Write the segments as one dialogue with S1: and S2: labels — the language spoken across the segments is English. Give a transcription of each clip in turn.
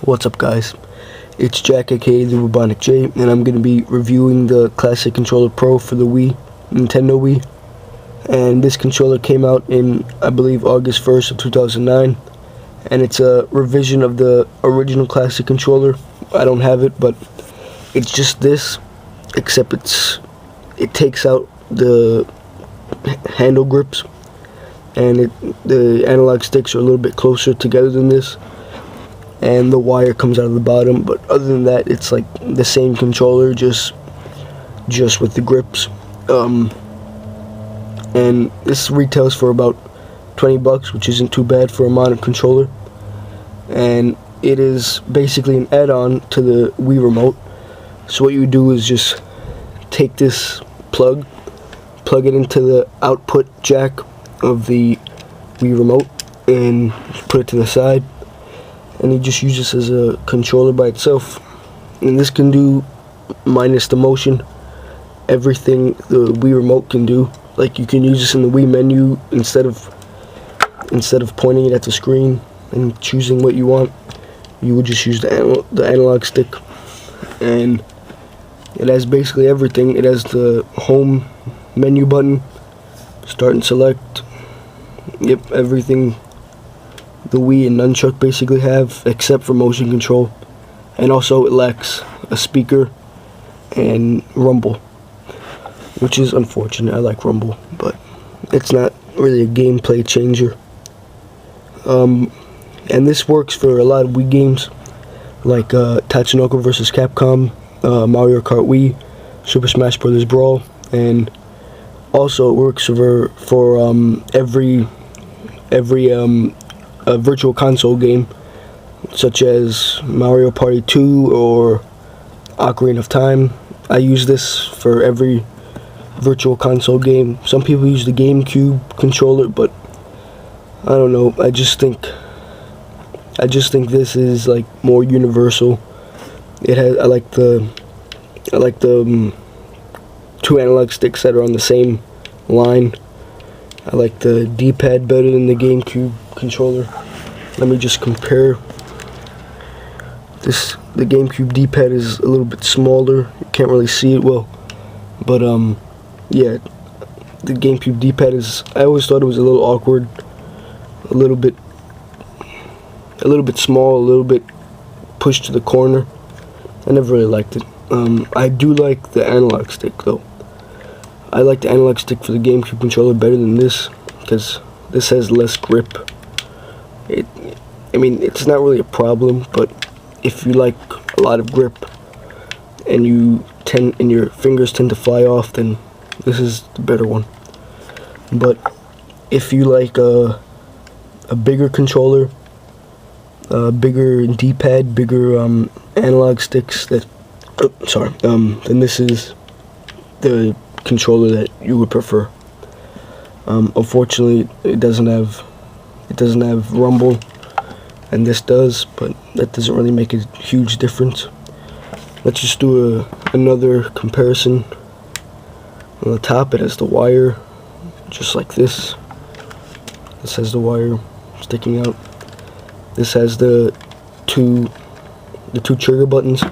S1: What's up, guys? It's Jack, aka the Robotic J, and I'm going to be reviewing the Classic Controller Pro for the Wii, Nintendo Wii. And this controller came out in, I believe, August 1st of 2009, and it's a revision of the original Classic Controller. I don't have it, but it's just this, except it takes out the handle grips, and the analog sticks are a little bit closer together than this, and the wire comes out of the bottom. But other than that, it's like the same controller, just with the grips. And this retails for about $20, which isn't too bad for a modern controller. And it is basically an add-on to the Wii remote. So what you do is just take this plug it into the output jack of the Wii remote, and put it to the side, and you just use this as a controller by itself. And this can do, minus the motion, everything the Wii remote can do. Like, you can use this in the Wii menu instead of pointing it at the screen and choosing what you want. You would just use the analog stick, and it has basically everything. It has the home menu button, start and select. Yep, everything the Wii and Nunchuck basically have, except for motion control. And also it lacks a speaker and rumble, which is unfortunate. I like rumble, but it's not really a gameplay changer. And this works for a lot of Wii games, like Tatsunoko vs. Capcom, Mario Kart Wii, Super Smash Bros. Brawl, and also it works for every virtual console game, such as Mario Party 2 or Ocarina of Time. I use this for every virtual console game. Some people use the GameCube controller, but I don't know. I just think this is like more universal. I like the two analog sticks that are on the same line. I like the D-pad better than the GameCube controller. Let me just compare this. The GameCube D-pad is a little bit smaller. You can't really see it well, but yeah, the GameCube D-pad is, I always thought it was a little awkward, a little bit small, a little bit pushed to the corner. I never really liked it. I do like the analog stick though. I like the analog stick for the GameCube controller better than this, because this has less grip. I mean, it's not really a problem, but if you like a lot of grip and your fingers tend to fly off, then this is the better one. But if you like a bigger controller, bigger D-pad, bigger analog sticks, then this is the controller that you would prefer. Unfortunately, it doesn't have rumble, and this does, but that doesn't really make a huge difference. Let's just do another comparison. On the top, it has the wire, just like this. This has the wire sticking out. This has the two trigger buttons.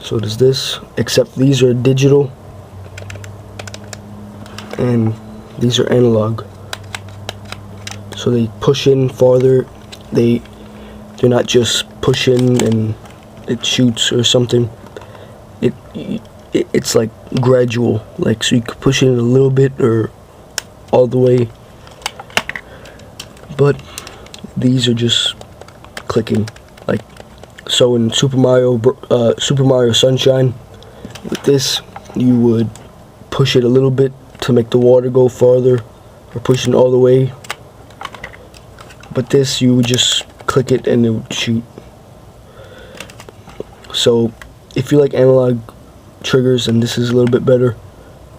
S1: So does this, except these are digital and these are analog. So they push in farther. They're not just push in and it shoots or something. It's like gradual, like, so you could push in a little bit or all the way. But these are just clicking, like so. In Super Mario Sunshine, with this you would push it a little bit to make the water go farther, or push it all the way. But this, you would just click it and it would shoot. So if you like analog triggers, then this is a little bit better.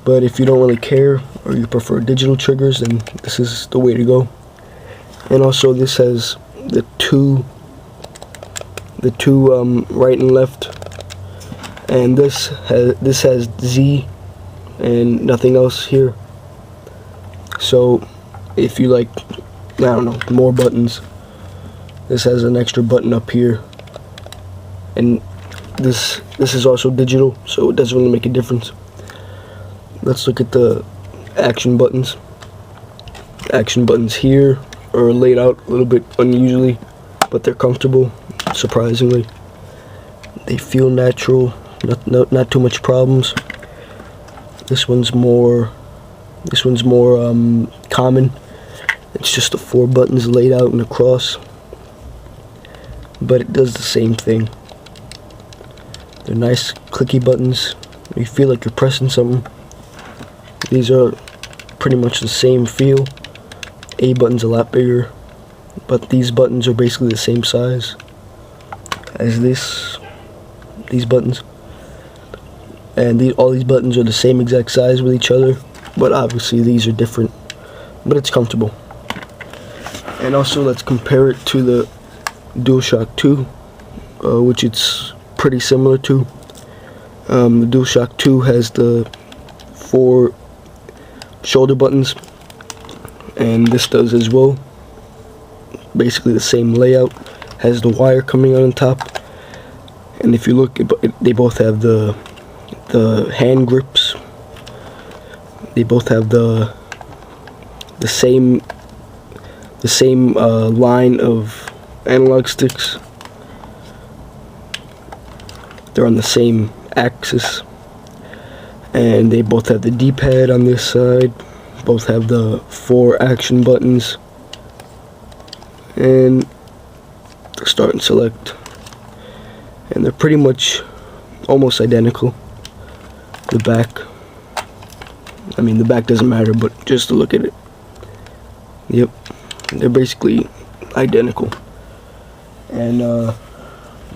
S1: But if you don't really care, or you prefer digital triggers, then this is the way to go. And also this has the two right and left, and this has Z and nothing else here. So if you like, I don't know, more buttons, this has an extra button up here and this is also digital, so it doesn't really make a difference. Let's look at the action buttons. Action buttons here are laid out a little bit unusually, but they're comfortable, surprisingly. They feel natural, not too much problems. This one's more common. It's just the 4 buttons laid out in a cross, but it does the same thing. They're nice clicky buttons. You feel like you're pressing something. These are pretty much the same feel. A button's a lot bigger, but these buttons are basically the same size as these buttons. And all these buttons are the same exact size with each other, but obviously these are different, but it's comfortable. And also, let's compare it to the DualShock 2, which it's pretty similar to. The DualShock 2 has the 4 shoulder buttons, and this does as well. Basically the same layout, has the wire coming out on top, and if you look, they both have the hand grips. They both have the same line of analog sticks. They're on the same axis, and they both have the D-pad on this side. Both have the 4 action buttons and the start and select, and they're pretty much almost identical. The back, I mean, the back doesn't matter, but just to look at it, yep, they're basically identical. And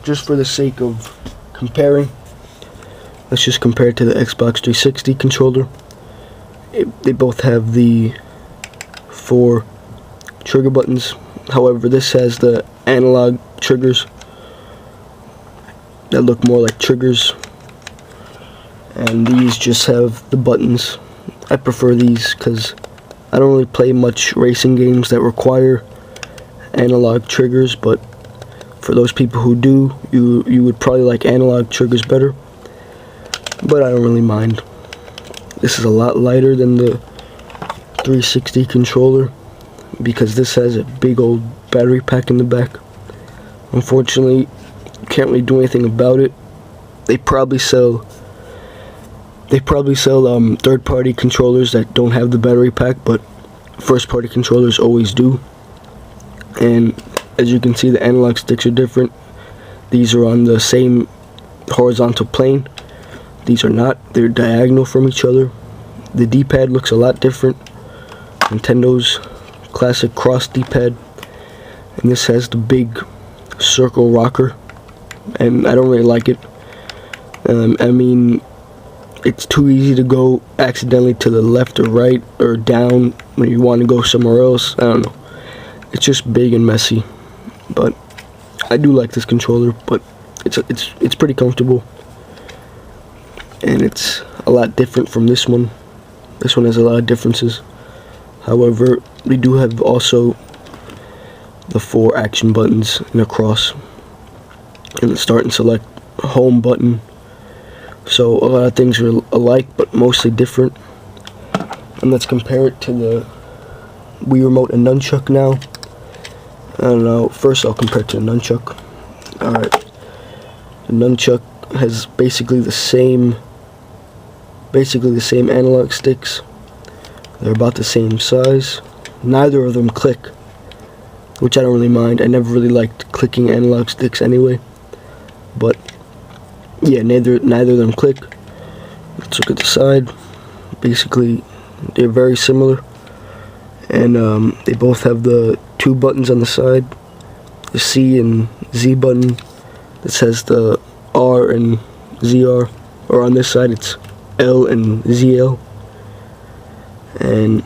S1: just for the sake of comparing, let's just compare it to the Xbox 360 controller. They both have the 4 trigger buttons. However, this has the analog triggers that look more like triggers, and these just have the buttons. I prefer these because I don't really play much racing games that require analog triggers, but for those people who do, you would probably like analog triggers better, but I don't really mind. This is a lot lighter than the 360 controller because this has a big old battery pack in the back. Unfortunately, you can't really do anything about it. They probably sell third-party controllers that don't have the battery pack, but first-party controllers always do. And as you can see, the analog sticks are different. These are on the same horizontal plane. These are not. They're diagonal from each other. The D-pad looks a lot different. Nintendo's classic cross D-pad. And this has the big circle rocker, and I don't really like it. I mean, it's too easy to go accidentally to the left or right or down when you want to go somewhere else. I don't know. It's just big and messy. But I do like this controller, but it's pretty comfortable. And it's a lot different from this one. This one has a lot of differences. However, we do have also the 4 action buttons in a cross, and the start and select home button. So a lot of things are alike, but mostly different. And let's compare it to the Wii Remote and Nunchuck now. I don't know. First, I'll compare it to the Nunchuck. Alright. The Nunchuck has basically the same analog sticks. They're about the same size. Neither of them click, which I don't really mind. I never really liked clicking analog sticks anyway. But yeah, neither of them click. Let's look at the side. Basically, they're very similar, and they both have the 2 buttons on the side, the C and Z button. This has the R and ZR, or on this side it's L and ZL. And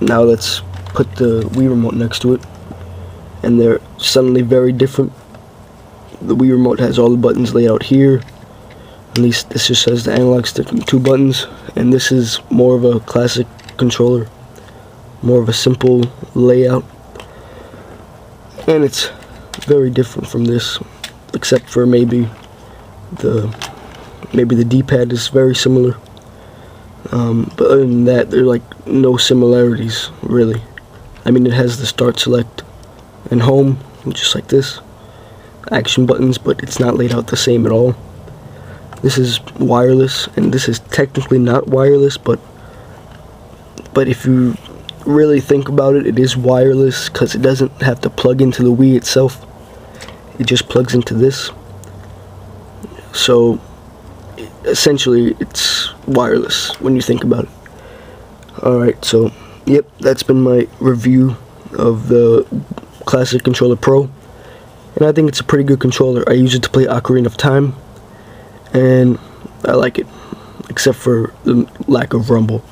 S1: now let's put the Wii Remote next to it, and they're suddenly very different. The Wii Remote has all the buttons laid out here. At least this just has the analog stick and 2 buttons, and this is more of a classic controller, more of a simple layout, and it's very different from this. except for maybe the D-pad is very similar. But other than that, there are like no similarities really. I mean, it has the start, select, and home, just like this. Action buttons, but it's not laid out the same at all. This is wireless, and this is technically not wireless, but if you really think about it, it is wireless because it doesn't have to plug into the Wii itself. It just plugs into this. So essentially it's wireless when you think about it. Alright, so yep, that's been my review of the Classic Controller Pro, and I think it's a pretty good controller. I use it to play Ocarina of Time, and I like it, except for the lack of rumble.